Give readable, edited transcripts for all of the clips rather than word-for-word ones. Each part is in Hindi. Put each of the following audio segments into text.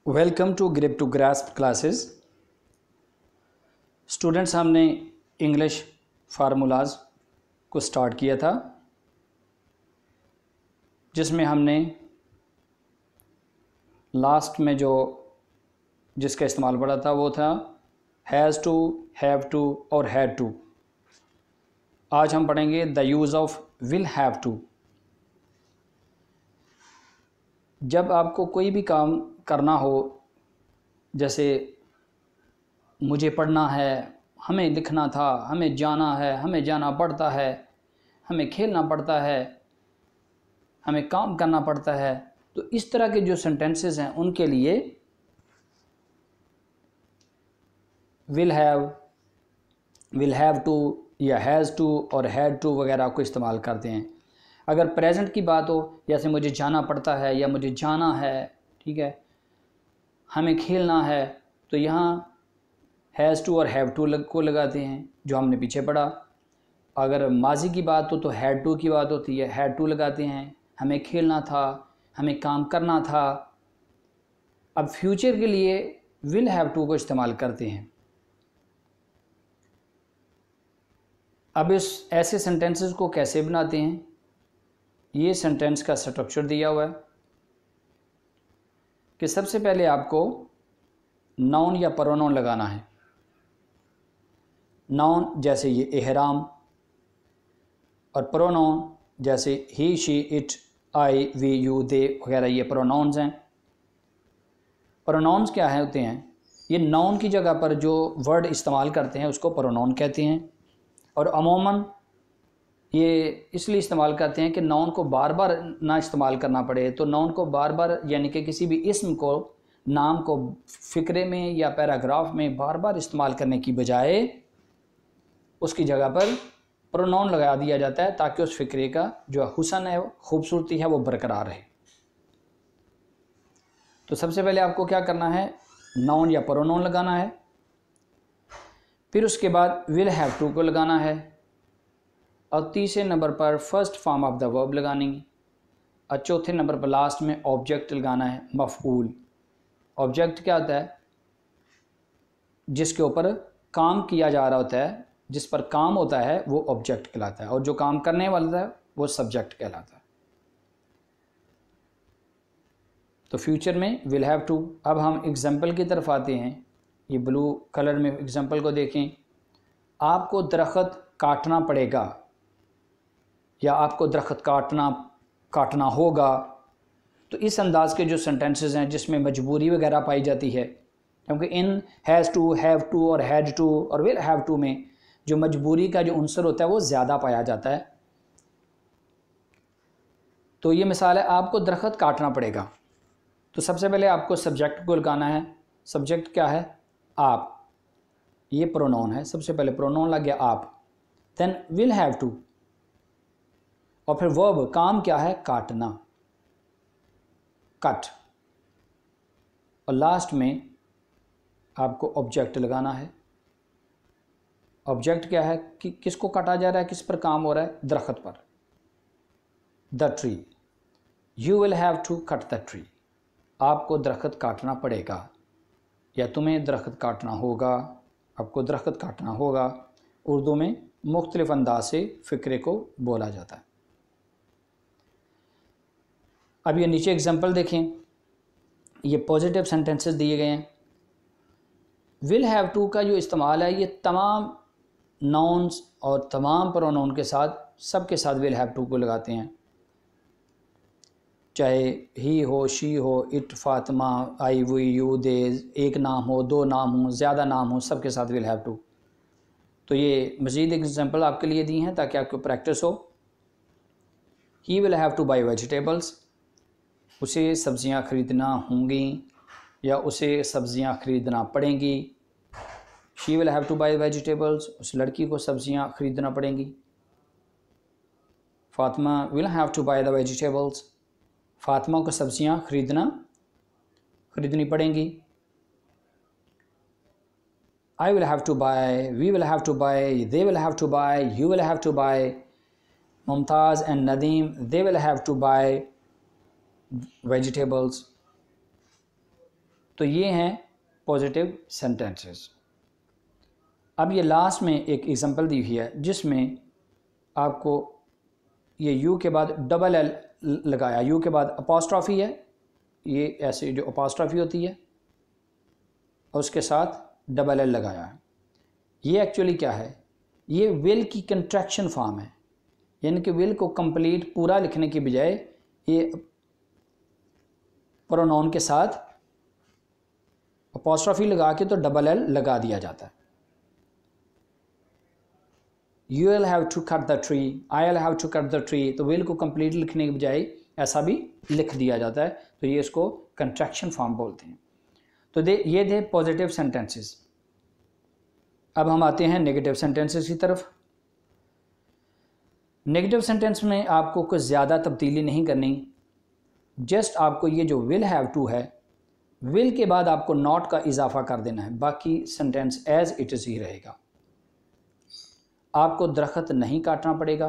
Welcome to grip to grasp classes. Students, हमने इंग्लिश फार्मूलाज को स्टार्ट किया था, जिसमें हमने लास्ट में जिसका इस्तेमाल पढ़ा था वो था हैज़ टू, हैव टू और हैड टू। आज हम पढ़ेंगे the use of will have to. जब आपको कोई भी काम करना हो, जैसे मुझे पढ़ना है, हमें लिखना था, हमें जाना है, हमें जाना पड़ता है, हमें खेलना पड़ता है, हमें काम करना पड़ता है, तो इस तरह के जो सेंटेंसेस हैं उनके लिए विल हैव टू या हैज़ टू और हैड टू वगैरह को इस्तेमाल करते हैं। अगर प्रेजेंट की बात हो, जैसे मुझे जाना पड़ता है या मुझे जाना है, ठीक है, हमें खेलना है, तो यहाँ हैज़ टू और हैव टू को लगाते हैं, जो हमने पीछे पढ़ा। अगर माजी की बात हो तो हैड टू की बात होती है, हैड टू लगाते हैं। हमें खेलना था, हमें काम करना था। अब फ्यूचर के लिए विल हैव टू को इस्तेमाल करते हैं। अब इस ऐसे सेंटेंसेस को कैसे बनाते हैं, ये सेंटेंस का स्ट्रक्चर दिया हुआ है कि सबसे पहले आपको नाउन या प्रोनाउन लगाना है। नाउन जैसे ये एहराम, और प्रोनाउन जैसे he, she, it, I, we, you, they वगैरह, ये प्रोनाउंस हैं। प्रोनाउंस क्या है होते हैं, ये नाउन की जगह पर जो वर्ड इस्तेमाल करते हैं उसको प्रोनाउन कहते हैं। और अमूमन ये इसलिए इस्तेमाल करते हैं कि नाउन को बार बार ना इस्तेमाल करना पड़े। तो नाउन को बार बार, यानी कि किसी भी इस्म को, नाम को फ़िक्रे में या पैराग्राफ में बार बार इस्तेमाल करने की बजाय उसकी जगह पर प्रोनाउन लगा दिया जाता है, ताकि उस फ़िक्रे का जो हुस्न है, खूबसूरती है, वो बरकरार रहे। तो सबसे पहले आपको क्या करना है, नाउन या प्रोनाउन लगाना है। फिर उसके बाद विल हैव टू को लगाना है, और तीसरे नंबर पर first form of the verb लगानी है, और चौथे नंबर पर लास्ट में ऑब्जेक्ट लगाना है, मफ़ऊल। ऑब्जेक्ट क्या होता है, जिसके ऊपर काम किया जा रहा होता है, जिस पर काम होता है वो ऑब्जेक्ट कहलाता है, और जो काम करने वाला है वो सब्जेक्ट कहलाता है। तो फ्यूचर में विल हैव टू। अब हम एग्जाम्पल की तरफ आते हैं। ये ब्लू कलर में एग्जाम्पल को देखें। आपको दरख्त काटना पड़ेगा या आपको दरख्त काटना होगा। तो इस अंदाज के जो सेंटेंसेस हैं जिसमें मजबूरी वगैरह पाई जाती है, क्योंकि इन हैज़ टू, हैव टू और हैड टू और विल हैव टू में जो मजबूरी का जो उनसर होता है वो ज़्यादा पाया जाता है। तो ये मिसाल है, आपको दरख्त काटना पड़ेगा। तो सबसे पहले आपको सब्जेक्ट को लगाना है। सब्जेक्ट क्या है, आप। ये प्रोनाउन है, सबसे पहले प्रोनाउन लग गया आप। देन विल हैव टू, और फिर वर्ब, काम क्या है, काटना, कट। और लास्ट में आपको ऑब्जेक्ट लगाना है। ऑब्जेक्ट क्या है कि किसको काटा जा रहा है, किस पर काम हो रहा है, दरख्त पर, the tree. You will have to cut the tree, आपको दरख्त काटना पड़ेगा या तुम्हें दरख्त काटना होगा, आपको दरख्त काटना होगा। उर्दू में मुख्तलिफ अंदाज से फ़िक्रे को बोला जाता है। अब ये नीचे एग्जाम्पल देखें, ये पॉजिटिव सेंटेंसेस दिए गए हैं। विल हैव टू का जो इस्तेमाल है, ये तमाम नाउन्स और तमाम प्रोनाउन के साथ, सबके साथ विल हैव टू को लगाते हैं। चाहे ही हो, शी हो, it, Fatima, I, we, you, they, एक नाम हो, दो नाम हो, ज़्यादा नाम हो, सबके साथ विल हैव टू। तो ये मज़ीद एग्जाम्पल आपके लिए दी हैं ताकि आपको प्रैक्टिस हो। He will have to buy vegetables, उसे सब्ज़ियाँ ख़रीदना होंगी या उसे सब्ज़ियाँ ख़रीदना पड़ेंगी। She will have to buy vegetables, उस लड़की को सब्ज़ियाँ ख़रीदना पड़ेंगी। Fatima will have to buy the vegetables, Fatima को सब्ज़ियाँ खरीदनी पड़ेंगी। I will have to buy, we will have to buy, they will have to buy, you will have to buy. Mumtaz and Nadeem, they will have to bye vegetables। तो ये हैं पॉजिटिव सेंटेंसेस। अब ये लास्ट में एक एग्जांपल दी हुई है जिसमें आपको ये यू के बाद डबल एल लगाया, यू के बाद अपॉस्ट्रॉफी है, ये ऐसे जो अपॉस्ट्रॉफी होती है और उसके साथ डबल एल लगाया है। ये एक्चुअली क्या है, ये विल की कंट्रैक्शन फॉर्म है, यानी कि विल को कंप्लीट पूरा लिखने की बजाय ये प्रोनाउन के साथ अपॉस्ट्रॉफी लगा के तो डबल एल लगा दिया जाता है। You will have to cut the tree, I'll have to cut the tree, तो विल को कंप्लीट लिखने के बजाय ऐसा भी लिख दिया जाता है, तो ये इसको कंट्रैक्शन फॉर्म बोलते हैं। तो ये थे पॉजिटिव सेंटेंसेस। अब हम आते हैं नेगेटिव सेंटेंसेस की तरफ। नेगेटिव सेंटेंस में आपको कुछ ज़्यादा तब्दीली नहीं करनी, जस्ट आपको ये जो विल हैव टू है, विल के बाद आपको नॉट का इजाफा कर देना है, बाकी सेंटेंस एज इट इज़ ही रहेगा। आपको दरख्त नहीं काटना पड़ेगा।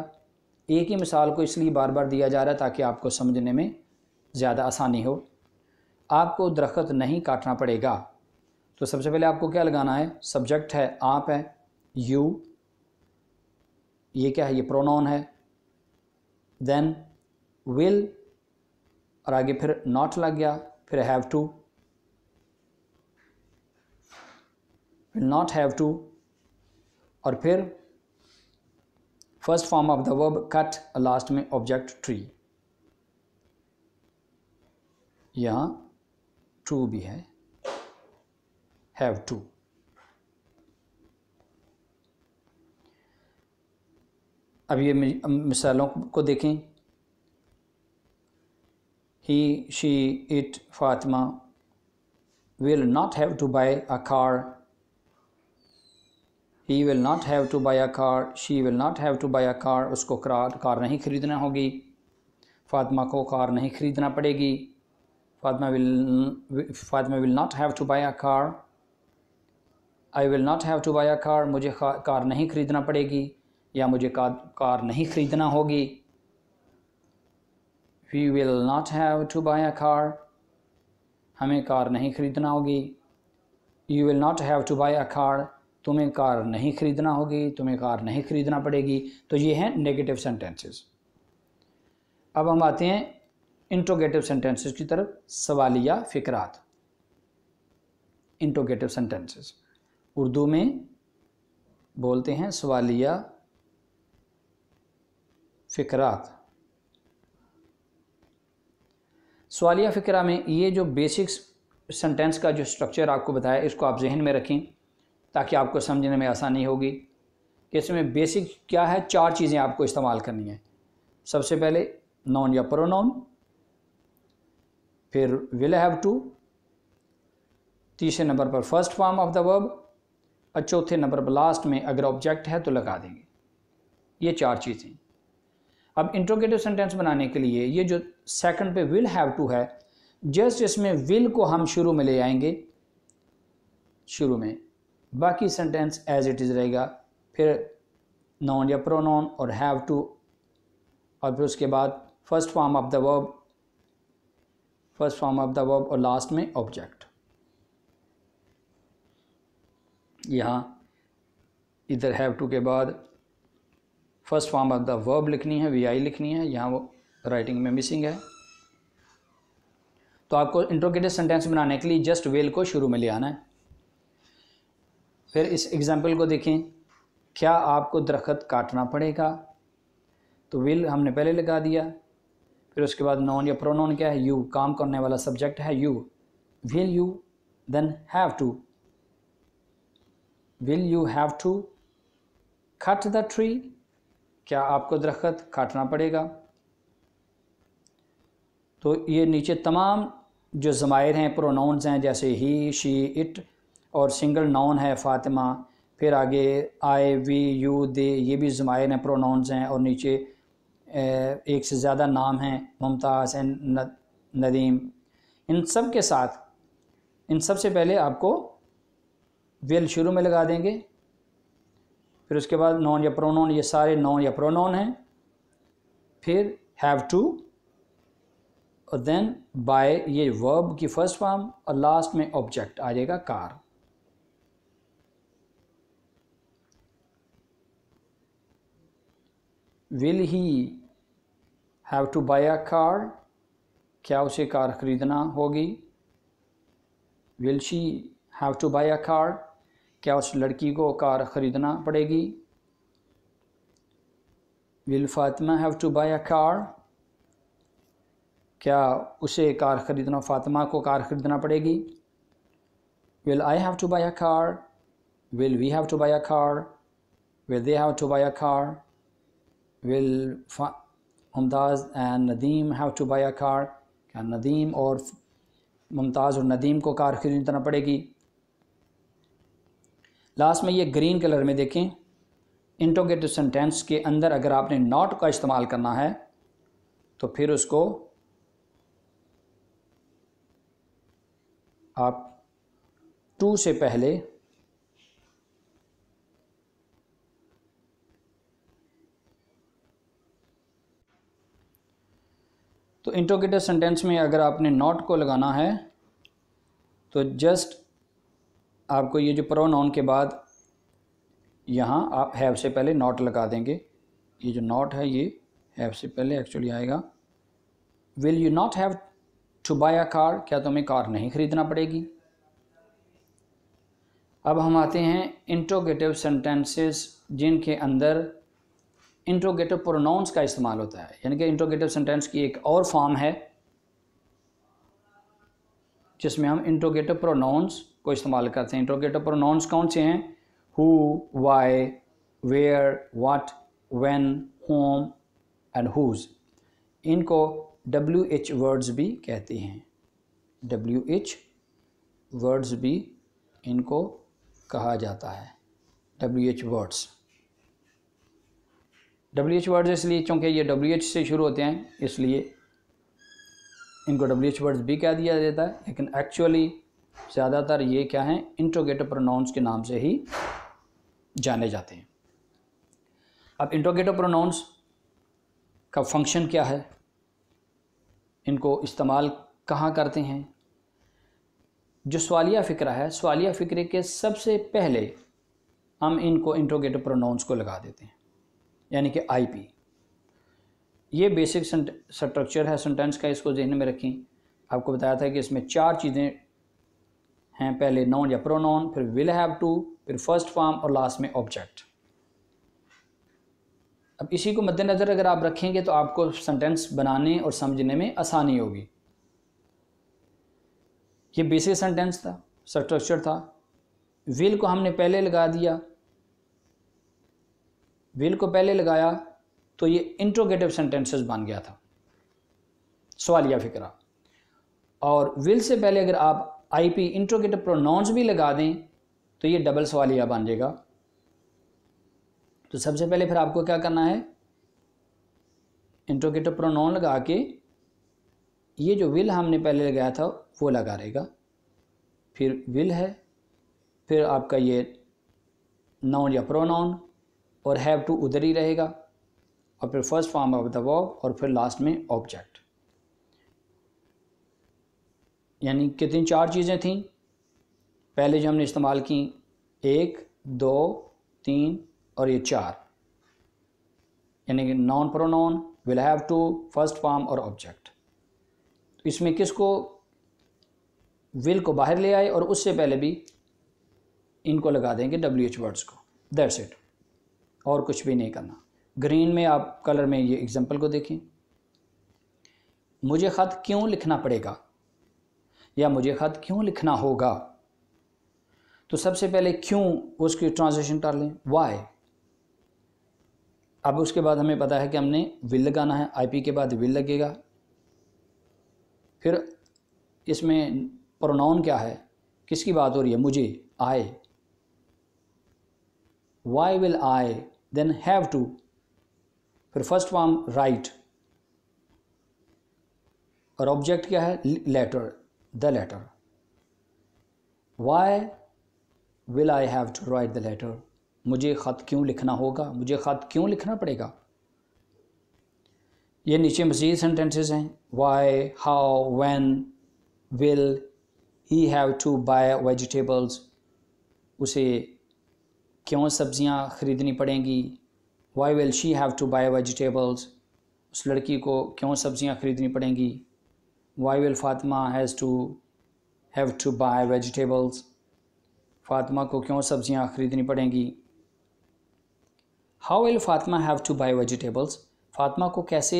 एक ही मिसाल को इसलिए बार बार दिया जा रहा है ताकि आपको समझने में ज़्यादा आसानी हो। आपको दरख्त नहीं काटना पड़ेगा, तो सबसे पहले आपको क्या लगाना है, सब्जेक्ट है, आप है, यू, ये क्या है, ये प्रोनाउन है, देन विल और आगे फिर नॉट लग गया, फिर have to, will not have to, और फिर first form of the verb cut, last में ऑब्जेक्ट ट्री। यहाँ टू भी है, हैव टू। अब ये मिसालों को देखें। He, she, it, Fatima will not have to buy a car. He will not have to buy a car, she will not have to buy a car, उसको कार नहीं ख़रीदना होगी, फातिमा को कार नहीं ख़रीदना पड़ेगी, Fatima will not have to buy a car, I will not have to buy a car, मुझे कार नहीं ख़रीदना पड़ेगी या मुझे कार नहीं ख़रीदना होगी। We will not have to buy a car, हमें कार नहीं ख़रीदना होगी। You will not have to buy a car, तुम्हें कार नहीं ख़रीदना होगी, तुम्हें कार नहीं ख़रीदना पड़ेगी। तो ये हैं नेगेटिव सेंटेंसेस। अब हम आते हैं इंट्रोगेटिव सेंटेंसेस की तरफ, सवालिया फ़िक्रात। इंट्रोगेटिव सेंटेंसेस उर्दू में बोलते हैं सवालिया फ़िक्रात। सवालिया फ़िक्रा में ये जो बेसिक्स सेंटेंस का जो स्ट्रक्चर आपको बताया, इसको आप जहन में रखें ताकि आपको समझने में आसानी होगी कि इसमें बेसिक क्या है। 4 चीज़ें आपको इस्तेमाल करनी है। सबसे पहले नॉन या प्रोनाउन, फिर विल हैव टू, तीसरे नंबर पर first form of the verb, और चौथे नंबर पर लास्ट में अगर ऑब्जेक्ट है तो लगा देंगे। ये 4 चीज़ें। अब इंट्रोगेटिव सेंटेंस बनाने के लिए ये जो सेकंड पे विल हैव टू है, जस्ट इसमें विल को हम शुरू में ले आएंगे, शुरू में, बाकी सेंटेंस एज इट इज़ रहेगा। फिर नॉन या प्रोनाउन और हैव टू, और फिर उसके बाद first form of the verb और लास्ट में ऑब्जेक्ट। यहाँ इधर हैव टू के बाद first form of the verb लिखनी है, वी लिखनी है, यहाँ वो राइटिंग में मिसिंग है। तो आपको इंट्रोगेटिव सेंटेंस बनाने के लिए जस्ट विल को शुरू में ले आना है। फिर इस एग्जाम्पल को देखें, क्या आपको दरख्त काटना पड़ेगा, तो विल हमने पहले लगा दिया। फिर उसके बाद नॉन या प्रोनाउन क्या है, यू, काम करने वाला सब्जेक्ट है you, will you, then have to, will you have to cut the tree, क्या आपको दरख्त काटना पड़ेगा। तो ये नीचे तमाम जो ज़मायर हैं, प्रोनाउंस हैं, जैसे ही, शी, इट, और सिंगल नाउन है फातिमा, फिर आगे आई, वी, यू, दे, ये भी ज़मायर हैं, प्रोनाउंस हैं, और नीचे एक से ज़्यादा नाम हैं, मुमताज़ एंड नदीम। इन सब के साथ, इन सब से पहले आपको विल शुरू में लगा देंगे, फिर उसके बाद नॉन या प्रोनाउन, ये सारे नॉन या प्रोनाउन हैं, फिर हैव टू और देन बाय ये वर्ब की फर्स्ट फॉर्म और लास्ट में ऑब्जेक्ट आ जाएगा car. Will he have to buy a car, क्या उसे कार खरीदना होगी। Will she have to buy a car, क्या उस लड़की को कार ख़रीदना पड़ेगी। Will Fatima have to buy a car, क्या उसे कार ख़रीदना, फातिमा को कार ख़रीदना पड़ेगी। Will I have to buy a car, will we have to buy a car, will they have to buy a car, will Mumtaz and Nadeem have to buy a car, क्या नदीम और मुमताज़ और नदीम को कार खरीदना पड़ेगी। लास्ट में ये ग्रीन कलर में देखें, इंट्रोगेटिव सेंटेंस के अंदर अगर आपने नॉट का इस्तेमाल करना है तो फिर उसको आप टू से पहले तो इंट्रोगेटिव सेंटेंस में अगर आपने नॉट को लगाना है तो जस्ट आपको ये जो प्रोनाउन के बाद यहाँ आप हैव से पहले नॉट लगा देंगे। ये जो नॉट है ये हैव से पहले एक्चुअली आएगा। Will you not have to buy a car, क्या तुम्हें कार नहीं खरीदना पड़ेगी। अब हम आते हैं इंट्रोगेटिव सेंटेंसेस जिनके अंदर इंट्रोगेटिव प्रोनाउंस का इस्तेमाल होता है, यानी कि इंट्रोगेटिव सेंटेंस की एक और फॉर्म है जिसमें हम इंट्रोगेटिव प्रोनाउंस को इस्तेमाल करते हैं। इंट्रोगेटिव प्रोनाउंस कौन से हैं? Who, why, where, what, when, whom and whose. इनको WH वर्ड्स भी कहते हैं। WH वर्ड्स भी इनको कहा जाता है। WH वर्ड्स इसलिए क्योंकि ये WH से शुरू होते हैं, इसलिए इनको WH वर्ड्स भी कह दिया जाता है, लेकिन एक्चुअली ज़्यादातर ये क्या हैं, इंट्रोगेटिव प्रोनाउंस के नाम से ही जाने जाते हैं। अब इंट्रोगेटिव प्रोनाउंस का फंक्शन क्या है, इनको इस्तेमाल कहाँ करते हैं। जो सवालिया फ़िक्रा है, सवालिया फ़िक्रे के सबसे पहले हम इनको इंट्रोगेटिव प्रोनाउंस को लगा देते हैं, यानी कि IP। ये बेसिक स्ट्रक्चर है सेंटेंस का, इसको ज़हन में रखें। आपको बताया था कि इसमें 4 चीज़ें हैं, पहले नाउन या प्रोनाउन, फिर विल हैव टू, फिर फर्स्ट फॉर्म और लास्ट में ऑब्जेक्ट। अब इसी को मद्देनज़र अगर आप रखेंगे तो आपको सेंटेंस बनाने और समझने में आसानी होगी। ये बेसिक सेंटेंस था, स्ट्रक्चर था। विल को हमने पहले लगा दिया, विल को पहले लगाया तो ये इंट्रोगेटिव सेंटेंसेस बन गया था, सवालिया फ़िक्रा। और विल से पहले अगर आप IP इंट्रोगेटिव प्रोनाउंस भी लगा दें तो ये डबल सवालिया बन जाएगा। तो सबसे पहले फिर आपको क्या करना है, इंट्रोगेटिव प्रोनाउन लगा के ये जो विल हमने पहले लगाया था वो लगा रहेगा, फिर विल है, फिर आपका ये नाउन या प्रोनाउन और हैव टू उधर ही रहेगा, और फिर first form of the verb और फिर लास्ट में ऑब्जेक्ट। यानी कितनी 4 चीज़ें थीं पहले जो हमने इस्तेमाल की, 1, 2, 3 और ये 4, यानी कि noun, pronoun, will have to, first form और ऑब्जेक्ट। तो इसमें किसको, विल को बाहर ले आए और उससे पहले भी इनको लगा देंगे WH वर्ड्स को, दैट्स इट, और कुछ भी नहीं करना। ग्रीन में आप कलर में ये एग्जांपल को देखें, मुझे ख़त क्यों लिखना पड़ेगा या मुझे ख़त क्यों लिखना होगा। तो सबसे पहले क्यों उसकी ट्रांसलेशन कर लें, वाई। अब उसके बाद हमें पता है कि हमने विल लगाना है, IP के बाद विल लगेगा। फिर इसमें प्रोनाउन क्या है, किसकी बात हो रही है, मुझे, I. Why will I, then have to, फिर फर्स्ट फॉर्म राइट, और ऑब्जेक्ट क्या है, letter, the letter. Why will I have to write the letter, मुझे ख़त क्यों लिखना होगा, मुझे ख़त क्यों लिखना पड़ेगा। ये नीचे मज़ीद सेंटेंसेस हैं, why, how, when, will he have to buy vegetables, उसे क्यों सब्ज़ियाँ ख़रीदनी पड़ेंगी, why will she have to buy vegetables, उस लड़की को क्यों सब्ज़ियाँ ख़रीदनी पड़ेंगी, why will Fatima have to buy vegetables, Fatima को क्यों सब्ज़ियाँ ख़रीदनी पड़ेंगी, how will Fatima have to buy vegetables, Fatima को कैसे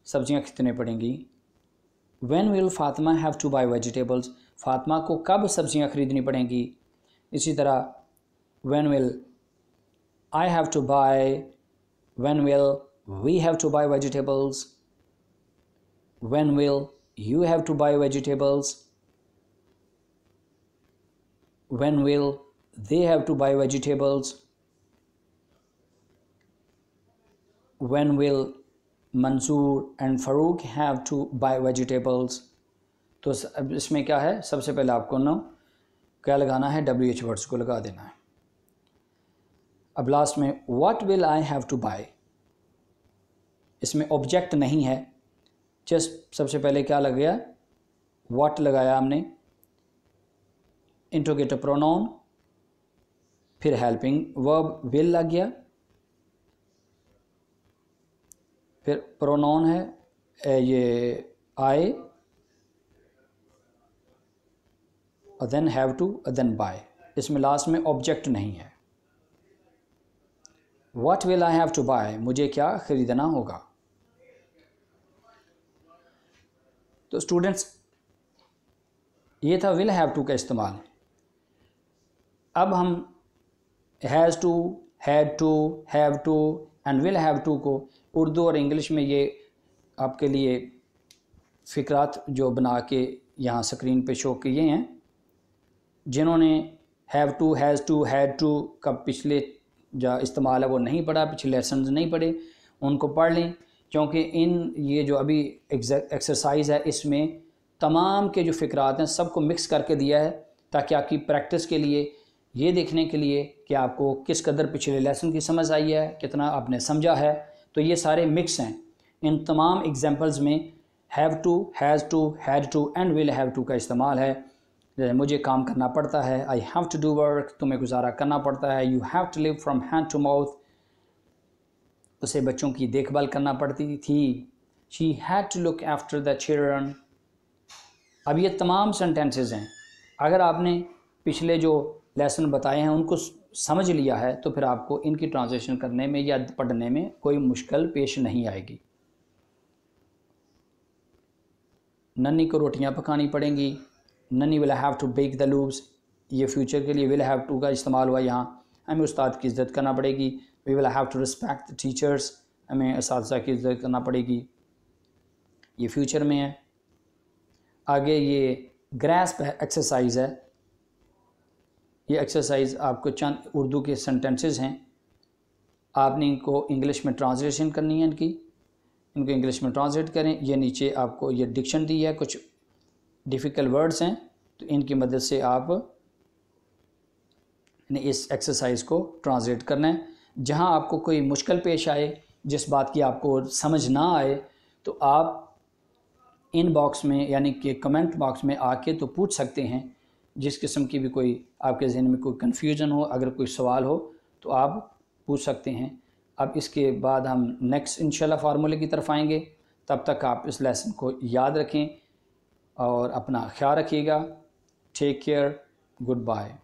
सब्ज़ियाँ खरीदनी पड़ेंगी, when will Fatima have to buy vegetables, Fatima को कब सब्ज़ियाँ ख़रीदनी पड़ेंगी। इसी तरह when will I have to buy, when will we have to buy vegetables, when will you have to buy vegetables, when will they have to buy vegetables, when will Mansoor and Farooq have to buy vegetables. तो अब इसमें क्या है, सबसे पहले आपको ना क्या लगाना है, WH वर्ड्स को लगा देना है। अब लास्ट में what will I have to buy, इसमें ऑब्जेक्ट नहीं है, जस्ट सबसे पहले क्या लग गया, व्हाट लगाया हमने, इंट्रोगेटिव प्रोनाउन, फिर हेल्पिंग वर्ब विल लग गया, फिर प्रोनाउन है ये आई, और देन हैव टू, और देन बाय, इसमें लास्ट में ऑब्जेक्ट नहीं है। What will I have to buy, मुझे क्या ख़रीदना होगा। तो स्टूडेंट्स ये था विल हैव टू का इस्तेमाल। अब हम has to, had to, have to and will have to को उर्दू और इंग्लिश में ये आपके लिए फ़िक्रात जो बना के यहाँ स्क्रीन पे शो किए हैं, जिन्होंने have to, has to, had to का पिछले जो इस्तेमाल है वो नहीं पढ़ा, पिछले लेसन नहीं पढ़े, उनको पढ़ लें, क्योंकि इन ये जो अभी एक्सरसाइज है इसमें तमाम के जो फ़िक्रात हैं सबको मिक्स करके दिया है, ताकि आपकी प्रैक्टिस के लिए, ये देखने के लिए कि आपको किस कदर पिछले लेसन की समझ आई है, कितना आपने समझा है। तो ये सारे मिक्स हैं। इन तमाम एग्जांपल्स में have to, has to, had to and will have to का इस्तेमाल है। मुझे काम करना पड़ता है, I have to do work, तुम्हें गुजारा करना पड़ता है, you have to live from hand to mouth, उसे बच्चों की देखभाल करना पड़ती थी, she had to look after the children. अब ये तमाम सेंटेंसेस हैं, अगर आपने पिछले जो लेसन बताए हैं उनको समझ लिया है तो फिर आपको इनकी ट्रांसलेशन करने में या पढ़ने में कोई मुश्किल पेश नहीं आएगी। नन्नी को रोटियां पकानी पड़ेंगी, nanny will have to bake the loaves, ये फ्यूचर के लिए विल हैव टू का इस्तेमाल हुआ यहाँ। हमें उस्ताद की इज़्ज़त करना पड़ेगी, we will have to respect the teachers, हमें असातिज़ा की इज़्ज़त करना पड़ेगी, ये फ्यूचर में है। आगे ये ग्रास्प एक्सरसाइज है, ये एक्सरसाइज आपको चंद उर्दू के सेंटेंसेस हैं, आपने इनको इंग्लिश में ट्रांसलेशन करनी है, इनको इंग्लिश में ट्रांसलेट करें। ये नीचे आपको ये डिक्शन दी है, कुछ डिफ़िकल्ट वर्ड्स हैं, तो इनकी मदद से आप ने इस एक्सरसाइज को ट्रांसलेट करना है। जहां आपको कोई मुश्किल पेश आए, जिस बात की आपको समझ ना आए, तो आप इन बॉक्स में यानी कि कमेंट बॉक्स में आके तो पूछ सकते हैं। जिस किस्म की भी कोई आपके जहन में कोई कन्फ्यूजन हो, अगर कोई सवाल हो तो आप पूछ सकते हैं। अब इसके बाद हम नेक्स्ट इंशाल्लाह फार्मूले की तरफ आएंगे। तब तक आप इस लेसन को याद रखें और अपना ख्याल रखिएगा। Take care, good bye.